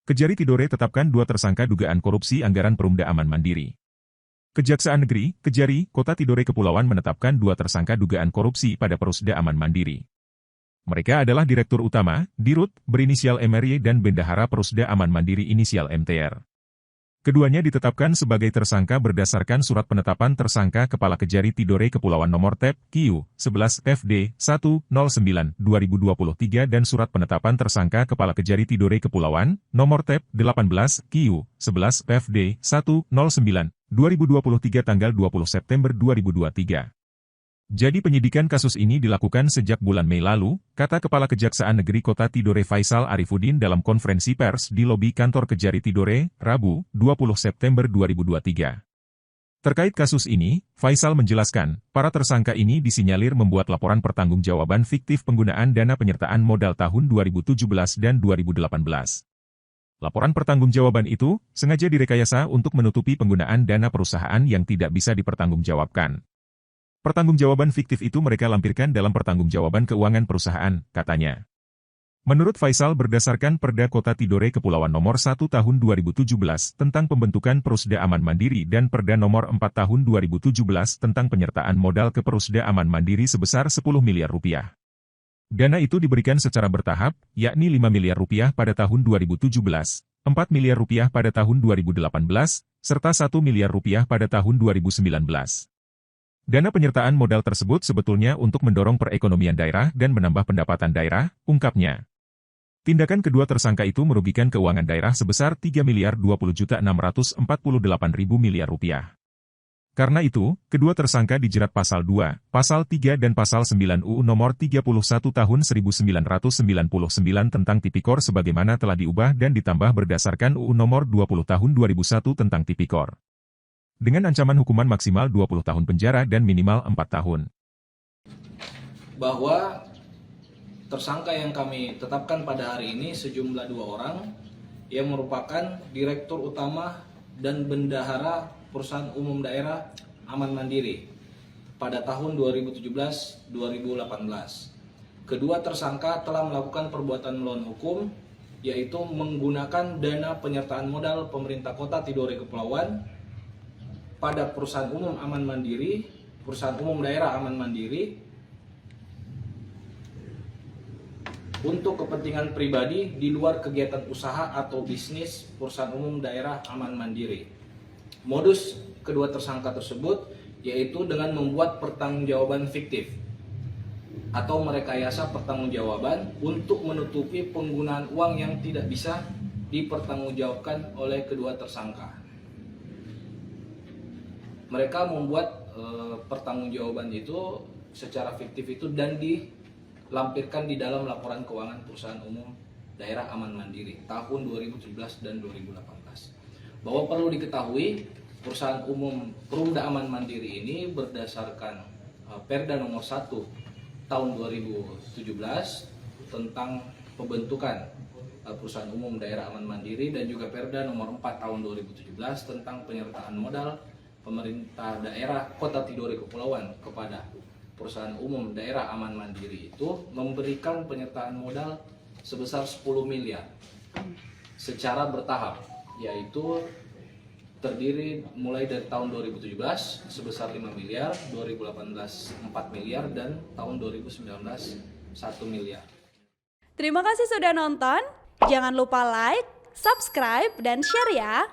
Kejari Tidore tetapkan 2 tersangka dugaan korupsi anggaran Perumda Aman Mandiri. Kejaksaan Negeri, Kejari, Kota Tidore Kepulauan menetapkan 2 tersangka dugaan korupsi pada Perusda Aman Mandiri. Mereka adalah Direktur Utama, Dirut, berinisial MRY dan Bendahara Perusda Aman Mandiri inisial MTR. Keduanya ditetapkan sebagai tersangka berdasarkan Surat Penetapan Tersangka Kepala Kejari Tidore Kepulauan Nomor TEP, QU, 11 FD, 109, 2023 dan Surat Penetapan Tersangka Kepala Kejari Tidore Kepulauan, Nomor TEP, 18, QU, 11 FD, 109, 2023 tanggal 20 September 2023. Jadi penyidikan kasus ini dilakukan sejak bulan Mei lalu, kata Kepala Kejaksaan Negeri Kota Tidore Faisal Arifuddin dalam konferensi pers di lobi kantor Kejari Tidore, Rabu, 20 September 2023. Terkait kasus ini, Faisal menjelaskan, para tersangka ini disinyalir membuat laporan pertanggungjawaban fiktif penggunaan dana penyertaan modal tahun 2017 dan 2018. Laporan pertanggungjawaban itu sengaja direkayasa untuk menutupi penggunaan dana perusahaan yang tidak bisa dipertanggungjawabkan. Pertanggungjawaban fiktif itu mereka lampirkan dalam pertanggungjawaban keuangan perusahaan, katanya. Menurut Faisal berdasarkan Perda Kota Tidore Kepulauan Nomor 1 Tahun 2017 tentang pembentukan Perusda Aman Mandiri dan Perda Nomor 4 Tahun 2017 tentang penyertaan modal ke Perusda Aman Mandiri sebesar 10 miliar rupiah. Dana itu diberikan secara bertahap, yakni 5 miliar rupiah pada tahun 2017, 4 miliar rupiah pada tahun 2018, serta 1 miliar rupiah pada tahun 2019. Dana penyertaan modal tersebut sebetulnya untuk mendorong perekonomian daerah dan menambah pendapatan daerah, ungkapnya. Tindakan kedua tersangka itu merugikan keuangan daerah sebesar 3 miliar 20.648.000 miliar rupiah. Karena itu, kedua tersangka dijerat Pasal 2, Pasal 3 dan Pasal 9 UU Nomor 31 Tahun 1999 tentang Tipikor sebagaimana telah diubah dan ditambah berdasarkan UU Nomor 20 Tahun 2001 tentang Tipikor. Dengan ancaman hukuman maksimal 20 tahun penjara dan minimal 4 tahun. Bahwa tersangka yang kami tetapkan pada hari ini sejumlah 2 orang yang merupakan Direktur Utama dan Bendahara Perusahaan Umum Daerah Aman Mandiri pada tahun 2017-2018. Kedua tersangka telah melakukan perbuatan melawan hukum, yaitu menggunakan dana penyertaan modal pemerintah Kota Tidore Kepulauan pada Perusahaan Umum Aman Mandiri, Perusahaan Umum Daerah Aman Mandiri, untuk kepentingan pribadi di luar kegiatan usaha atau bisnis Perusahaan Umum Daerah Aman Mandiri. Modus kedua tersangka tersebut yaitu dengan membuat pertanggungjawaban fiktif atau merekayasa pertanggungjawaban untuk menutupi penggunaan uang yang tidak bisa dipertanggungjawabkan oleh kedua tersangka. Mereka membuat pertanggungjawaban itu secara fiktif itu dan dilampirkan di dalam laporan keuangan Perusahaan Umum Daerah Aman Mandiri tahun 2017 dan 2018. Bahwa perlu diketahui, Perusahaan Umum Perumda Aman Mandiri ini berdasarkan Perda Nomor 1 Tahun 2017 tentang pembentukan Perusahaan Umum Daerah Aman Mandiri dan juga Perda Nomor 4 Tahun 2017 tentang penyertaan modal pemerintah daerah Kota Tidore Kepulauan kepada Perusahaan Umum Daerah Aman Mandiri itu memberikan penyertaan modal sebesar 10 miliar secara bertahap, yaitu terdiri mulai dari tahun 2017 sebesar 5 miliar, 2018 4 miliar, dan tahun 2019 1 miliar. Terima kasih sudah nonton, jangan lupa like, subscribe, dan share ya!